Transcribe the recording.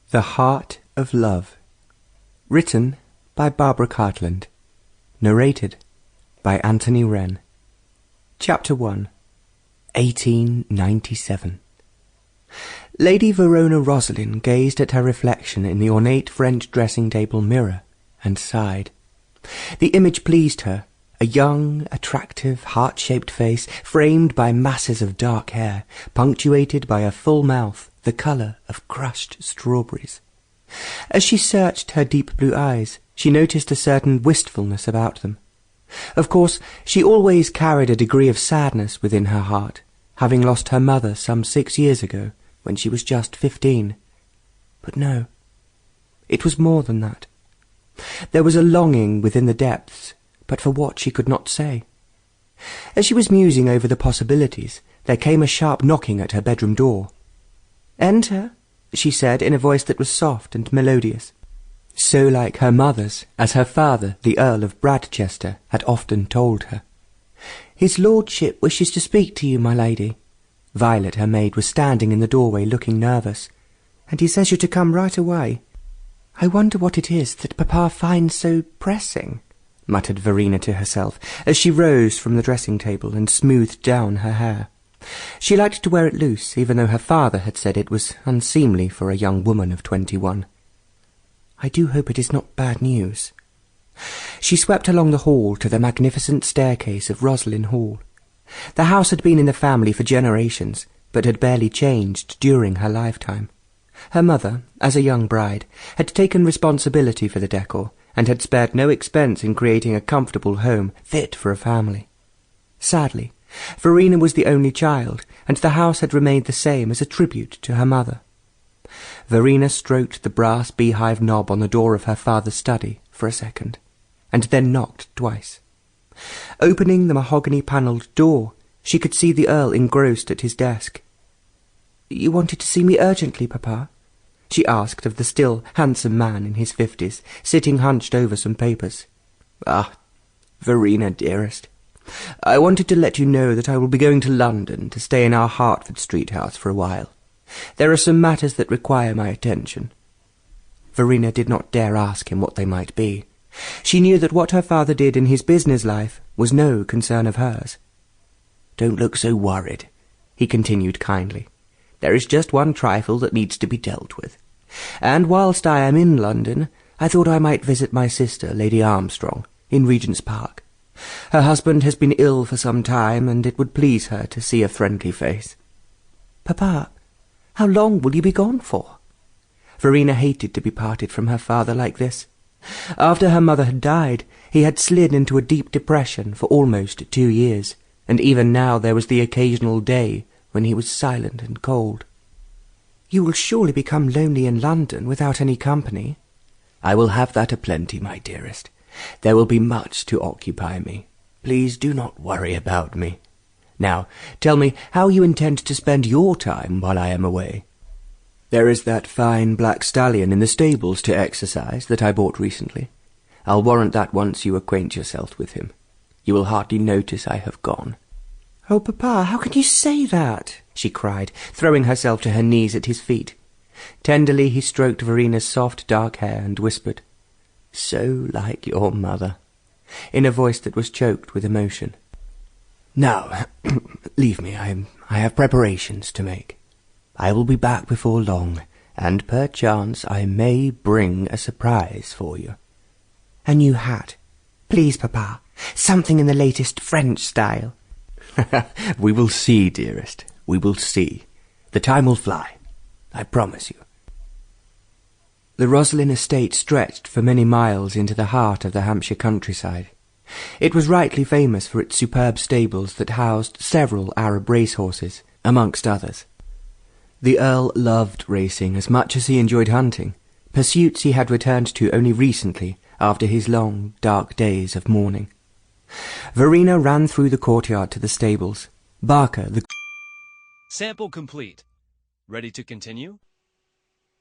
The Heart of Love. Written by Barbara Cartland. Narrated by Anthony Wren. Chapter 1. 1897. Lady Verena Rosaline gazed at her reflection in the ornate French dressing-table mirror and sighed. The image pleased her, a young, attractive, heart-shaped face framed by masses of dark hair, punctuated by a full mouth the colour of crushed strawberries. As she searched her deep blue eyes, she noticed a certain wistfulness about them. Of course, she always carried a degree of sadness within her heart, having lost her mother some 6 years ago, when she was just 15. But no, it was more than that. There was a longing within the depths, but for what she could not say. As she was musing over the possibilities, there came a sharp knocking at her bedroom door. "Enter," she said in a voice that was soft and melodious, so like her mother's as her father, the Earl of Bradchester, had often told her. "His lordship wishes to speak to you, my lady." Violet, her maid, was standing in the doorway looking nervous. "And he says you're to come right away." "I wonder what it is that Papa finds so pressing," muttered Verena to herself, as she rose from the dressing-table and smoothed down her hair. She liked to wear it loose, even though her father had said it was unseemly for a young woman of 21. "I do hope it is not bad news." She swept along the hall to the magnificent staircase of Roslin Hall. The house had been in the family for generations, but had barely changed during her lifetime. Her mother, as a young bride, had taken responsibility for the decor, and had spared no expense in creating a comfortable home fit for a family. Sadly, Verena was the only child, and the house had remained the same as a tribute to her mother. Verena stroked the brass beehive knob on the door of her father's study for a second, and then knocked twice. Opening the mahogany-panelled door, she could see the Earl engrossed at his desk. "You wanted to see me urgently, Papa?" she asked of the still handsome man in his 50s, sitting hunched over some papers. "Ah, Verena, dearest, I wanted to let you know that I will be going to London to stay in our Hertford Street house for a while. There are some matters that require my attention." Verena did not dare ask him what they might be. She knew that what her father did in his business life was no concern of hers. "Don't look so worried," he continued kindly. "There is just one trifle that needs to be dealt with. And whilst I am in London, I thought I might visit my sister, Lady Armstrong, in Regent's Park. Her husband has been ill for some time, and it would please her to see a friendly face." "Papa, how long will you be gone for?" Verena hated to be parted from her father like this. After her mother had died, he had slid into a deep depression for almost 2 years, and even now there was the occasional day when he was silent and cold. "You will surely become lonely in London without any company." "I will have that aplenty, my dearest. There will be much to occupy me. Please do not worry about me. Now, tell me how you intend to spend your time while I am away." "There is that fine black stallion in the stables to exercise that I bought recently. I'll warrant that once you acquaint yourself with him, you will hardly notice I have gone." "Oh, Papa, how can you say that?" she cried, throwing herself to her knees at his feet. Tenderly he stroked Verena's soft dark hair and whispered, "So like your mother," in a voice that was choked with emotion. "Now, leave me. I have preparations to make. I will be back before long, and perchance I may bring a surprise for you." "A new hat. Please, Papa. Something in the latest French style." "We will see, dearest. We will see. The time will fly. I promise you." The Roslin estate stretched for many miles into the heart of the Hampshire countryside. It was rightly famous for its superb stables that housed several Arab racehorses, amongst others. The Earl loved racing as much as he enjoyed hunting, pursuits he had returned to only recently after his long, dark days of mourning. Verena ran through the courtyard to the stables. Barker, the... Sample complete. Ready to continue?